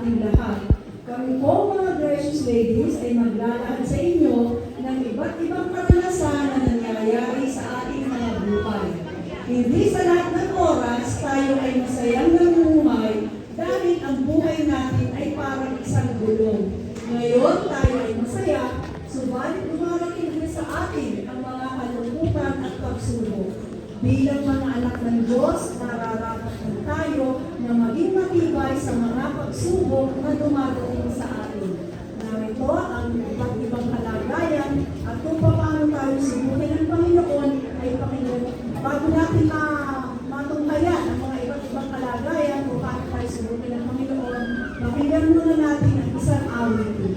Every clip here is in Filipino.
ating lahat. Kami po mga gracious ladies ay maglalahad sa inyo ng iba't ibang karanasan na nangyayari sa ating mga buhay. Hindi sa lahat ng oras tayo ay masayang namumuhay dahil ang buhay natin ay parang isang gulong. Ngayon tayo ay masaya, subalit dumarating din sa atin ang mga kalungkutan at pagsubok. Bilang mga anak ng Diyos, nararapat din tayo na maging matibay sa mga pagsubok na dumarating sa atin. Narito ang iba't ibang kalagayan at kung paano tayo subukin ng Panginoon ay Panginoon. Bago natin matunghayan ang mga iba't ibang kalagayan kung paano tayo subukin ng Panginoon, pakinggan muna natin ang isang awit.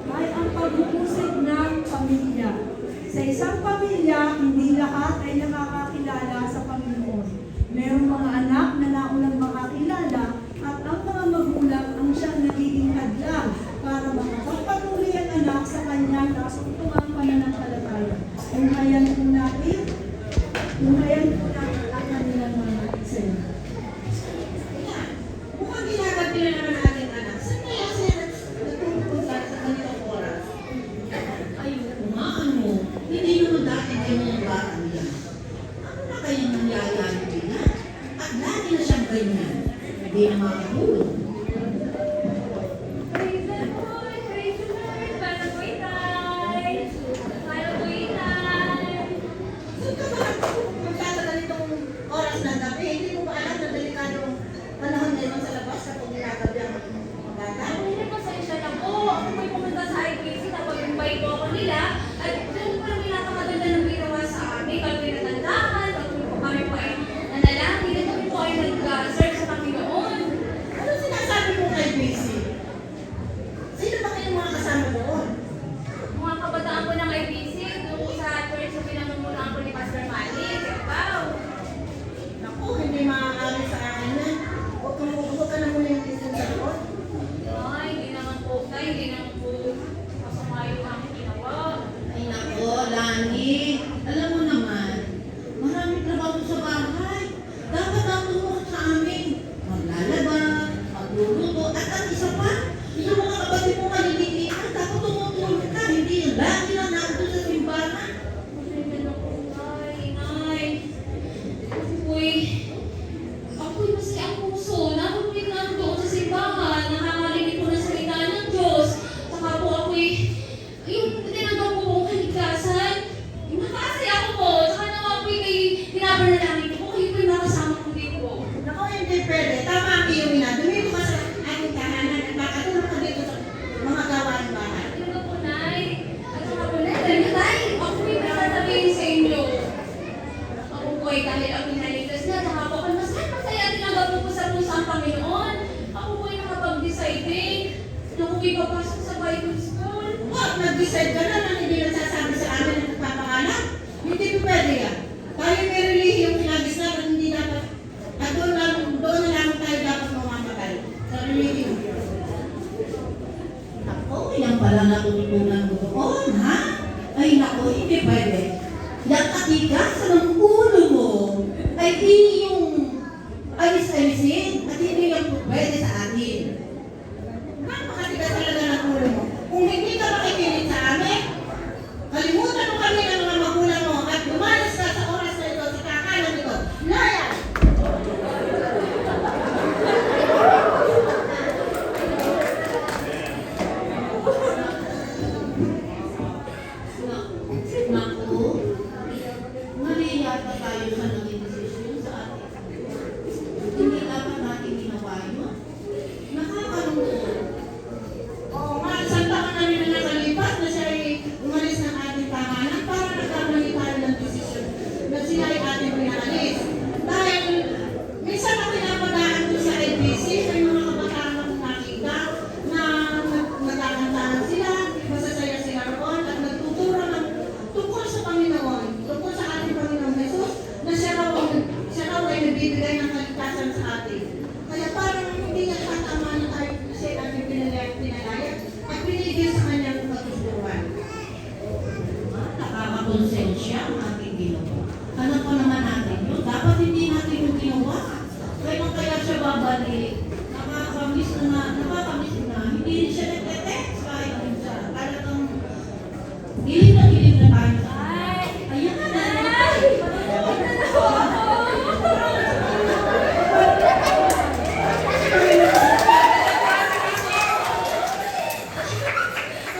Ay ang pag-uusig ng pamilya. Sa isang pamilya, hindi lahat ay nakakakilala sa Panginoon. Mayroong mga anak na naunang makakilala at ang mga magulang ang siyang nagiging hadlang para makapagpatuloy ang anak sa kanyang kasuntungang pananampalataya. Tunghayan po natin ang kanilang mga isip. Mukhang ginagawa na naman ating anak. Saan kaya siya nagpupunta sa ganitong oras? Ay, ano? Hindi naman Hindi na makatulog. Praise the Lord, praise the Lord, para po itay. Para po itay. Saan ka ba magtatagal itong oras ng gabi? Hindi mo ba alam na delikadong panahon ngayon sa labas kapag ginagabi ang mga bata? Hindi, pasensya na po. Ako po'y pumunta sa IPC, napag-invite po ako nila. At doon po namin napakaganda ng ginawa sa amin. Kami natandahan, kami po ay nanalangin, at kami po ay nag-serve sa Panginoon. Ano sinasabi mo kay BC? Sino ba kayong mga kasama doon? Mga kabataan po ng IPC, doon po sa church sa pinamumulaan po ni Pastor Manny, Sir Pao. Naku, hindi maaari sa akin yan. Huwag ka na muna yung isang sa likod. Ay, hindi naman po, hindi naman po masama yung aking ginawa. Ay nako, Lani. Alam mo naman, maraming trabaho sa bahay. Dapat ang tumulong sa amin. Maglalaba, magluluto, at ang isa pa, yung mga kapatid mo maliliitan, dapat tumutulong ka. Hindi yung lagi lang natin sa simbahan. Pasensya na po, Nay. Ako'y masaya ang puso. Napupulit na doon sa simbahan. Nakakarinig ko ng salita ng Diyos. Saka po yung tinanggap ko pong kaligtasan. Yung nakasaya ako po. Saka naman po'y binabanalangin ko. Kayo po'y makasama ko dito. Naku, hindi pwede. Tama ang iyong ina. Dumito ka sa ating tahanan at makatulong ka dito sa mga gawain bahay. Ano nga po, Nay? At saka po, Nay, ako po'y may sasabihin sa inyo. Ako po ay dahil ako naligtas na, saka po ako masaya tinanggap po sa puso ang Panginoon. Ako po ay nakapag-deciding na ako po'y papasok sa Bible School. Huwag nag-decide ka na nang hindi nagsasabi sa amin at nagpapangalan. Hindi po pwede yan. Tayo may relihiyong kinagis na at hindi dapat, at doon na lang tayo dapat mamamatay sa relihiyon. Ako, yan pala natutunan mo doon, ha? Ay naku, hindi pwede. Yung katigasan ng ulo mo ay yung alis-alisin at hindi lang po pwede sa atin. Napakatigas talaga ng ulo mo. Kung hindi ka makikinig sa amin, kalimutan mo kami ng mga magulang mo at lumalas ka sa oras na ito, sa kakanan ito. Laya! Naku, mali yata tayo sa naging desisyon sa atin. Hindi dapat natin ginawa yun. Nakakalungkot. Oo nga, isang taon na rin na nakalipas na siya ay umalis ng ating tahanan para nagkamali tayo ng desisyon na sila ay ating pinaalis. Dahil minsan ako pinapadaan ko sa LBC, may mga kabataan akong nakita na nagkakantahan sila, masasaya sila roon at nagtuturo ng tungkol sa Panginoon, tungkol sa ating Panginoon Jesus, na siya raw ay nagbibigay ng kaligtasan sa atin. Kaya parang hindi nga tatama na tayo siya ating pinalaya at pinigil sa kanyang patuturuan. Nakakakonsensya ang ating ginawa. Ano pa naman natin yun? Dapat hindi natin yung ginawa. Kaya siya babalik. Nakakamiss na. Hindi rin siya nagte-text kahit minsan. Talagang gilig na tayo sa Ay! ayan na na. Ay! Matutuwa na ako!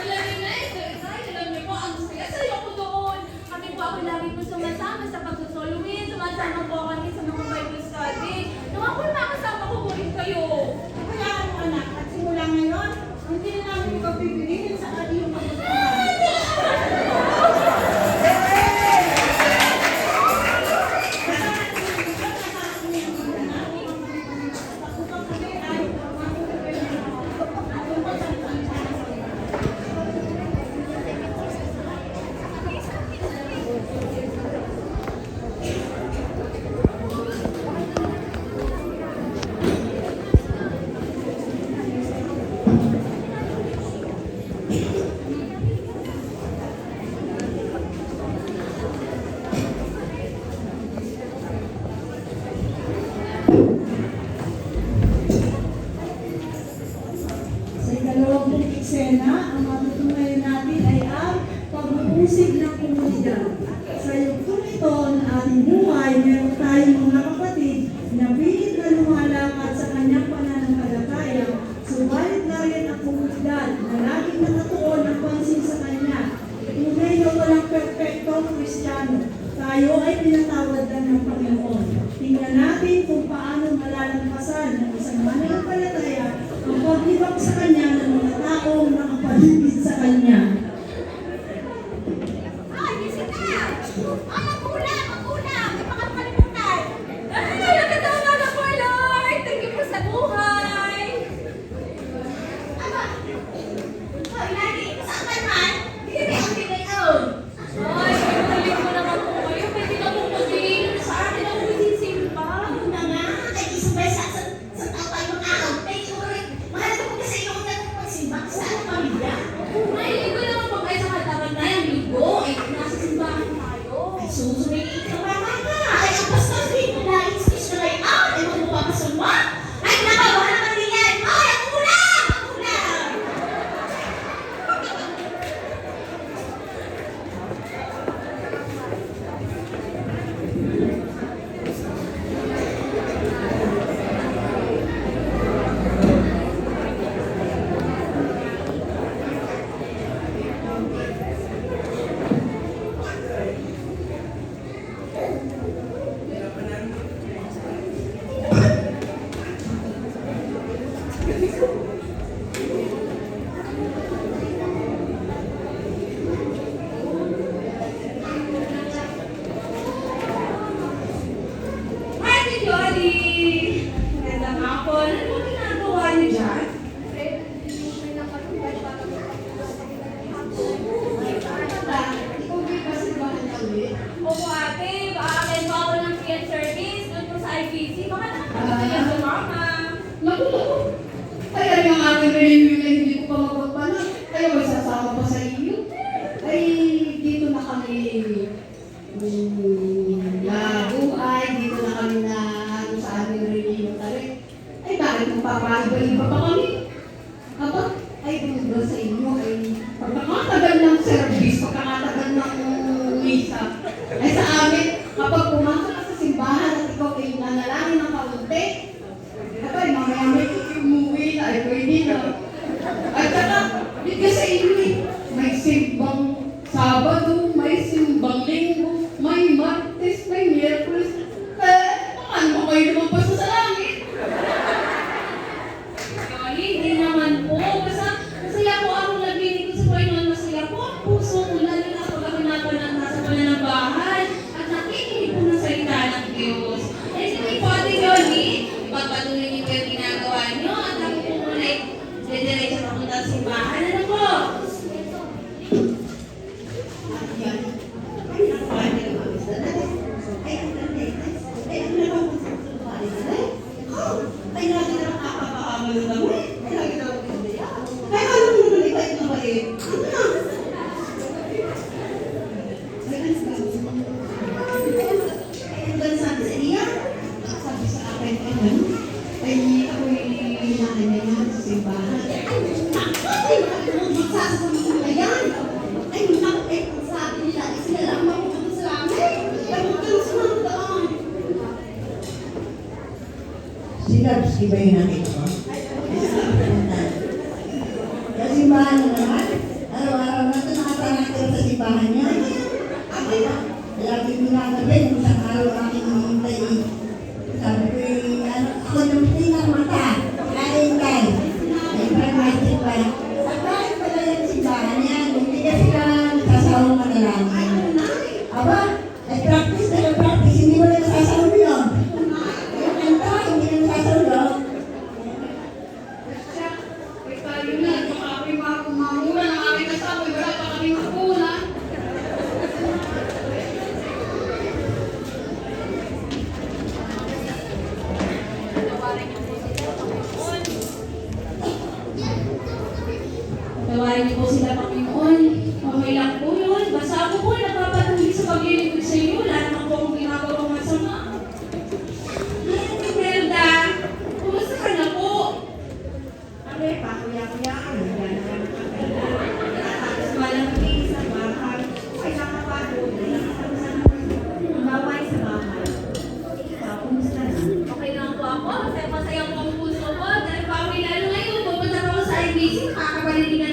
Alam niyo na, alam niyo po, ang saya-saya ko doon. Kami po ako lagi po sumasama sa pagsusuluin, sumasama po kami sa mga Bible study. Nung ako nakasama ko po rin kayo. paglibak sa kanya ng mga taong nakapaligid sa kanya. Ay, Jessica! Ay, magulang! Magulang! May makakalimutan! Ay, ang ganda ng mga po, Lord! Thank you po sa buhay! Aba! Oh, Lani, saan ka naman? Hindi ba ang pinayaon? Ay, pagkakalit mo naman po kayo. Pwede na po magiging sa akin ako isisimpa. Ano na nga? Ay, isubay sa tatay mo araw. Ay, sorry. Mahal ko kasi yung nagpagsimba sa pamilya. Ay, linggo naman po kayo sa katapat na yung linggo. Ay, nasa simbahan tayo. Ay, susunod ikaw mama ka. Ay, ang pastor dito na excuse na kayo. Ay, magpapasok mo? Ay, nakawa naman din yan. Ay, ang ulam! Ang ulam! Ate Jolly! Magandang hapon. Ano po ginagawa niyo dyan? Ikaw ba kasi bahan na ulit? Opo ate, baka kayo pa ako ng field service doon po sa IBC. Baka nakakasaya sa mama. Naku, naku. Kaya yung aking review na hindi ko pa mapagpala. Kaya may sasama pa sa iyo. Ay, dito na kami nabuhay. Dito na kami na ano, sa aming review na rin. Ay, bakit magpapaiba-iba pa kami? Aba, ay doon ba sa inyo ay pagkakatagal ng service, pagkakatagal ng misa. Ay sa amin, kapag pumasok ka sa simbahan at ikaw ay nanalangin ng kaunti, abay, mamaya may umuwi na, ay pwede na. At saka, dito sa inyo eh, may simbang Sabado, may simbang Linggo, may Martes, may Miyerkules. Paano mo kayo lumabas sa langit? Jolly, hindi naman po. Basta masaya po ako nagbibig ko sa Panginoon. Masaya po ang puso ko. Lalo na pag ako napananta sa pananabahan at nakikinig po ng salita ng Diyos. Eh, sige po ate Jolly, ipagpatuloy niyo po yung ginagawa niyo at ako po muna dediretso papunta sa simbahan. Ano po? Yan. Ay, nakuha niya naman. Ay, ang ganda eh. Ay, ang ganda ng pagsasabahan nila eh. Oh, ay, lagi na nakakapaamal na mo eh. Ay, lagi na ako ganda yan. Ay, ano mo naman ikaw ito ba eh? Ano na? Ay, ang ganda. Ay, ang ganda sabi sa iya. Sabi sa akin, ay, ano? Ay, ako'y hinahanay na sa simbahan. Ay, naku! Ay, magsasasabi na yan. Ay, naku! Ay, ang sabi nila, sila lang mapupunta sa langit. Ay, huwag kang sumunod doon. Si Labs, di ba yung nakita ko? Sa simbahan na naman, araw-araw na ito nakapanakita sa simbahan niya. Di ba? Lagi ginagabi, kung isang araw aking hinihintay eh. Sabi ko ano, ako yung pinamata, kain kay. Ay, pragmatic pa. At bakit pala yung simbahan niya? Hindi kasi ka nasasawang manalangin. Aba, ay practice na practice, hindi mo na nasasawang yun. Yung kanta, hindi na nasasawang. Siya, ay tayo na, yung aking mga kumamura ng aking kasama, wala pa kaming makunan. Tawarin niyo po sila Panginoon. Okay lang po yun. Basta ako po nagpapatuloy sa paglilingkod sa inyo. Wala naman po akong ginagawang masama. Ay, Ate Melda, kumusta ka na po? Abe, pakuya-kuya ka. Tapos malaki sa bahay. Ay, nakapagod. Baway sa bahay. Ikaw, kumusta na? Okay lang po ako. Masaya po ang puso ko. Dahil pa ako lalo ngayon. Pupunta po ako sa IBC. Nakakabalitin na